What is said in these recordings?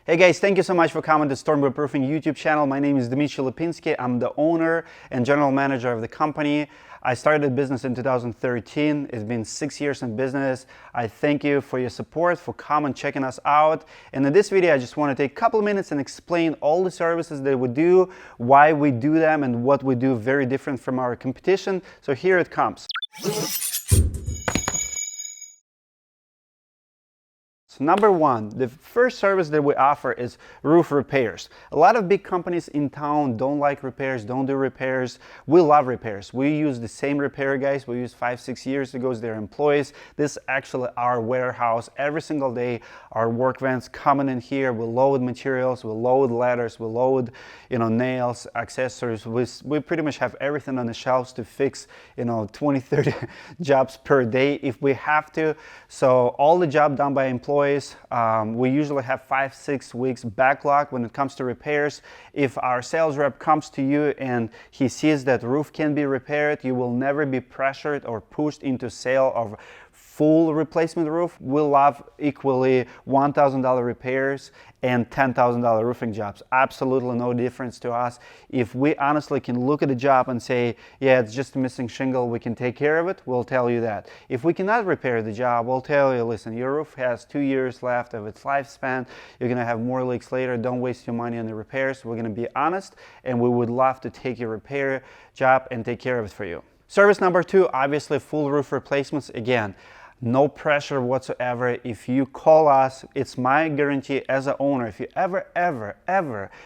Hey guys, thank you so much for coming to Stormgroup Roofing YouTube channel. My name is Dmitry. I'm the owner and general manager of the company. I started the business in 2013. It's been 6 years in business. I thank you for your support, for coming, checking us out. And in this video, I just want to take a couple of minutes and explain all the services that we do, why we do them, and what we do very different from our competition. So here it comes. So number one, the first service that we offer is roof repairs. A lot of big companies in town don't like repairs, don't do repairs. We love repairs. We use the same repair guys we used 5-6 years ago as their employees. This is actually our warehouse. Every single day, our work vans coming in here. We load materials, we load ladders, we load, nails, accessories. We pretty much have everything on the shelves to fix, 20, 30 jobs per day if we have to. So all the job done by employees. We usually have 5-6 weeks backlog when it comes to repairs. If our sales rep comes to you and he sees that roof can be repaired, you will never be pressured or pushed into sale of full replacement roof. We love equally $1,000 repairs and $10,000 roofing jobs. Absolutely no difference to us. If we honestly can look at a job and say, yeah, it's just a missing shingle, we can take care of it, we'll tell you that. If we cannot repair the job, we'll tell you, listen, your roof has 2 years left of its lifespan. You're gonna have more leaks later. Don't waste your money on the repairs. We're gonna be honest, and we would love to take your repair job and take care of it for you. Service number two, obviously full roof replacements. Again, no pressure whatsoever. If you call us, it's my guarantee as an owner. If you ever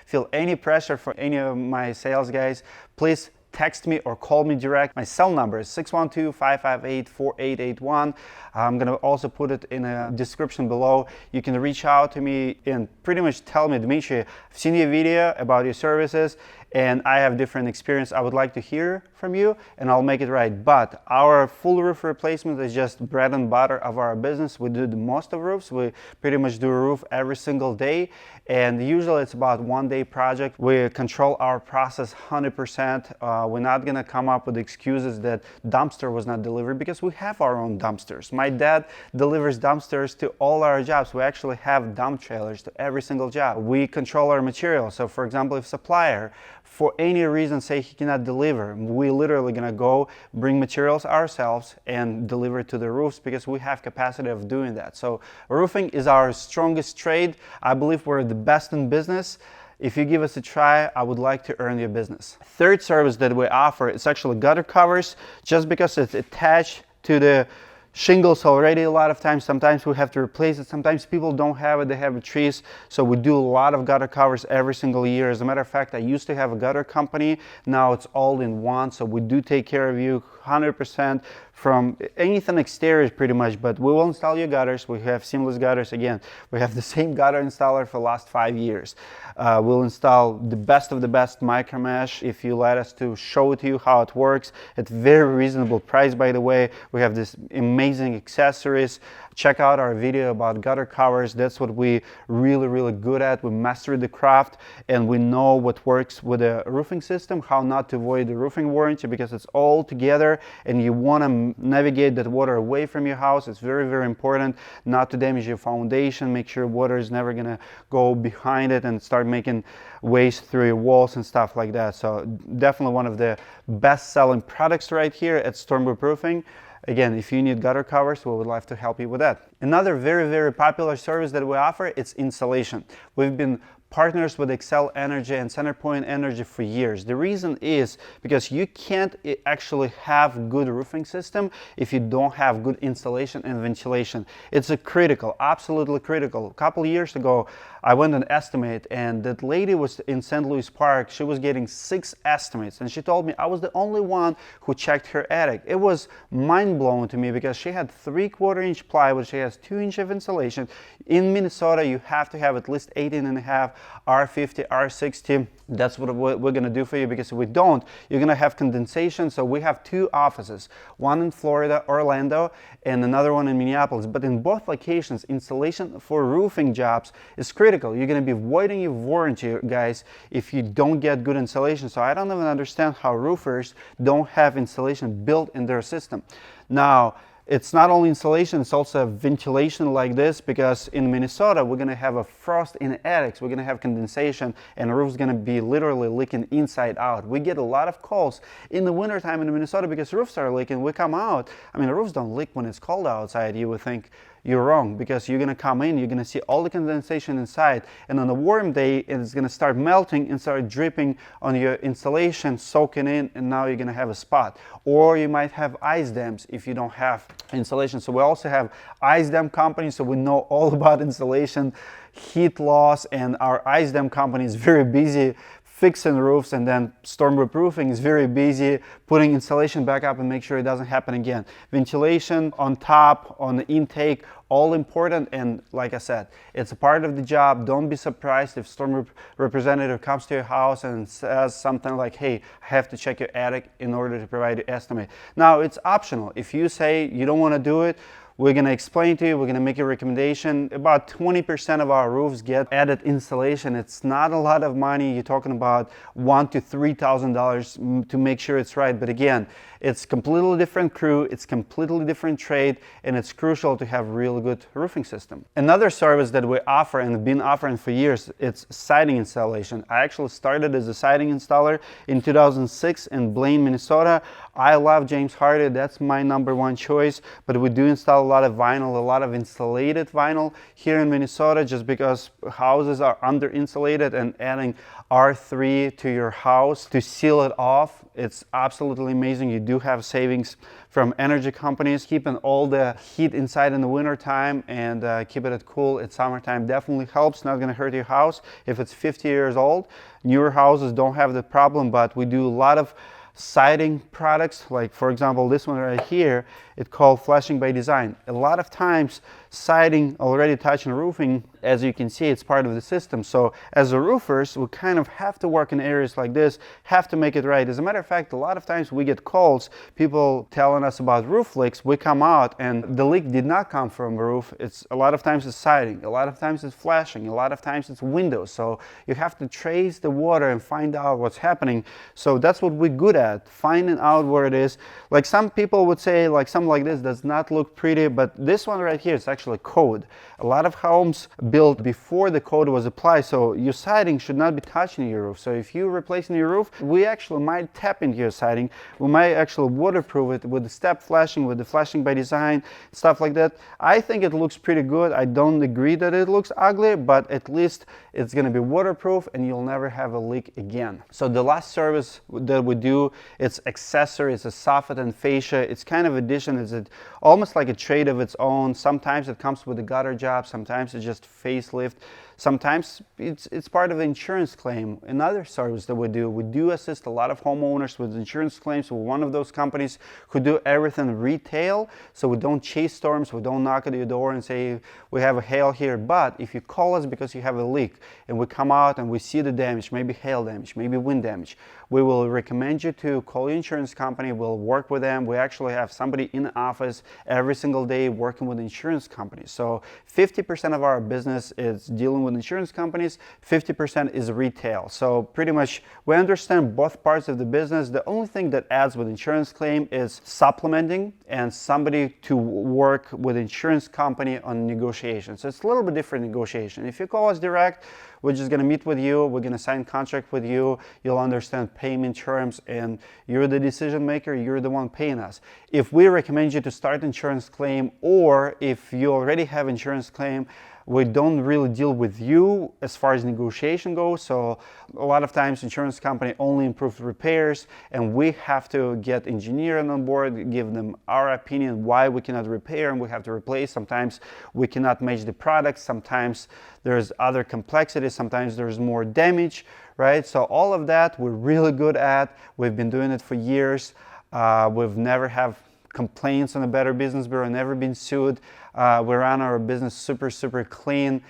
feel any pressure from any of my sales guys, please text me or call me direct. My cell number is 612-558-4881. I'm gonna also put it in a description below. You can reach out to me and pretty much tell me, Dmitry, I've seen your video about your services and I have different experience. I would like to hear from you and I'll make it right. But our full roof replacement is just bread and butter of our business. We do the most of roofs. We pretty much do a roof every single day. And usually it's about 1 day project. We control our process 100%. We're not gonna come up with excuses that dumpster was not delivered because we have our own dumpsters. My dad delivers dumpsters to all our jobs. We actually have dump trailers to every single job. We control our material. So for example, if supplier for any reason say he cannot deliver, we literally gonna go bring materials ourselves and deliver to the roofs because we have capacity of doing that. So roofing is our strongest trade. I believe we're the best in business. If you give us a try, I would like to earn your business. Third service that we offer is actually gutter covers. Just because it's attached to the shingles already, a lot of times, sometimes we have to replace it. Sometimes people don't have it, they have trees. So we do a lot of gutter covers every single year. As a matter of fact, I used to have a gutter company. Now it's all in one. So we do take care of you 100% from anything exterior pretty much, but we will install your gutters. We have seamless gutters. Again, we have the same gutter installer for the last 5 years. We'll install the best of the best micro mesh if you let us to show it to you how it works at very reasonable price, by the way. We have this amazing accessories. Check out our video about gutter covers. That's what we really good at. We mastered the craft and we know what works with a roofing system, how not to avoid the roofing warranty because it's all together and you want to navigate that water away from your house. It's very important not to damage your foundation. Make sure water is never gonna go behind it and start making ways through your walls and stuff like that. So definitely one of the best selling products right here at Stormgroup Roofing. Again, if you need gutter covers, we would love to help you with that. Another very popular service that we offer is installation. We've been partners with Excel Energy and Centerpoint Energy for years. The reason is because you can't actually have good roofing system if you don't have good installation and ventilation. It's critical, absolutely critical. A couple of years ago, I went and estimate, and that lady was in St. Louis Park. She was getting 6 estimates, and she told me I was the only one who checked her attic. It was mind-blowing to me because she had 3/4 inch plywood. She has 2 inch of insulation. In Minnesota, you have to have at least 18.5 R50, R60. That's what we're gonna do for you, because if we don't, you're gonna have condensation. So we have 2 offices, one in Florida, Orlando, and another one in Minneapolis. But in both locations, installation for roofing jobs is critical. You're gonna be voiding your warranty, guys, if you don't get good installation. So I don't even understand how roofers don't have installation built in their system. Now, It's not only insulation, it's also ventilation like this, because in Minnesota we're going to have a frost in the attics, we're going to have condensation, and the roof's going to be literally leaking inside out. We get a lot of calls in the wintertime in Minnesota because roofs are leaking. We come out, I mean, the roofs don't leak when it's cold outside. You would think you're wrong, because you're going to come in, you're going to see all the condensation inside, and on a warm day it's going to start melting and start dripping on your insulation, soaking in, and now you're going to have a spot. Or you might have ice dams if you don't have insulation. So we also have ice dam companies, so we know all about insulation, heat loss, and our ice dam company is very busy fixing roofs, and then stormproof roofing is very busy putting insulation back up and make sure it doesn't happen again. Ventilation on top, on the intake, all important, and like I said, it's a part of the job. Don't be surprised if stormproof representative comes to your house and says something like, hey, I have to check your attic in order to provide you estimate. Now, it's optional. If you say you don't want to do it, we're going to explain to you, we're going to make a recommendation. About 20% of our roofs get added insulation. It's not a lot of money. You're talking about $1,000 to $3,000 to make sure it's right. But again, it's completely different crew, it's completely different trade, and it's crucial to have a really good roofing system. Another service that we offer and have been offering for years, it's siding installation. I actually started as a siding installer in 2006 in Blaine, Minnesota. I love James Hardie, that's my #1 choice, but we do install a lot of vinyl, a lot of insulated vinyl here in Minnesota, just because houses are under insulated, and adding R3 to your house to seal it off, it's absolutely amazing. You do have savings from energy companies, keeping all the heat inside in the winter time and keeping it cool at summertime definitely helps. Not going to hurt your house if it's 50 years old. Newer houses don't have the problem, but we do a lot of siding products, like for example this one right here, it's called Flashing by Design. A lot of times siding already touching roofing, as you can see, it's part of the system. So as a roofers, we kind of have to work in areas like this, have to make it right. As a matter of fact, a lot of times we get calls, people telling us about roof leaks. We come out and the leak did not come from the roof. It's a lot of times it's siding, a lot of times it's flashing, a lot of times it's windows. So you have to trace the water and find out what's happening. So that's what we're good at, finding out where it is. Like some people would say, like something like this does not look pretty, but this one right here is actually code. A lot of homes built before the code was applied, so your siding should not be touching your roof. So if you're replacing your roof, we actually might tap into your siding. We might actually waterproof it with the step flashing, with the Flashing by Design, stuff like that. I think it looks pretty good. I don't agree that it looks ugly, but at least it's going to be waterproof and you'll never have a leak again. So the last service that we do, it's accessory. It's a Soffit and Fascia. It's kind of addition. It's almost like a trade of its own. Sometimes it comes with a gutter job. Sometimes it's just facelift. Sometimes it's part of the insurance claim. Another service that we do assist a lot of homeowners with insurance claims. We're one of those companies who do everything retail, so we don't chase storms, we don't knock at your door and say we have a hail here. But if you call us because you have a leak and we come out and we see the damage, maybe hail damage, maybe wind damage, we will recommend you to call your insurance company. We'll work with them. We actually have somebody in the office every single day working with insurance companies. So 50% of our business is dealing with insurance companies, 50% is retail. So pretty much we understand both parts of the business. The only thing that adds with insurance claim is supplementing and somebody to work with insurance company on negotiation. So it's a little bit different negotiation. If you call us direct, we're just going to meet with you, we're going to sign contract with you, you'll understand payment terms, and you're the decision maker, you're the one paying us. If we recommend you to start insurance claim, or if you already have insurance claim, we don't really deal with you as far as negotiation goes. So a lot of times insurance company only improves repairs, and we have to get engineer on board, give them our opinion why we cannot repair and we have to replace. Sometimes we cannot match the products, sometimes there's other complexities, sometimes there's more damage, right? So all of that we're really good at. We've been doing it for years. We've never have complaints on the Better Business Bureau, never been sued. We run our business super clean.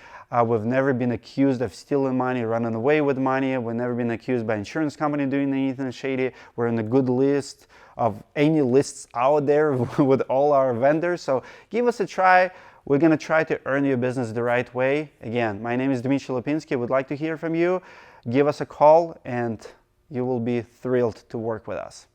We've never been accused of stealing money, running away with money. We've never been accused by insurance company doing anything shady. We're in a good list of any lists out there with all our vendors. So give us a try. We're going to try to earn your business the right way. Again, my name is Dmitry Lipinski. We'd like to hear from you. Give us a call and you will be thrilled to work with us.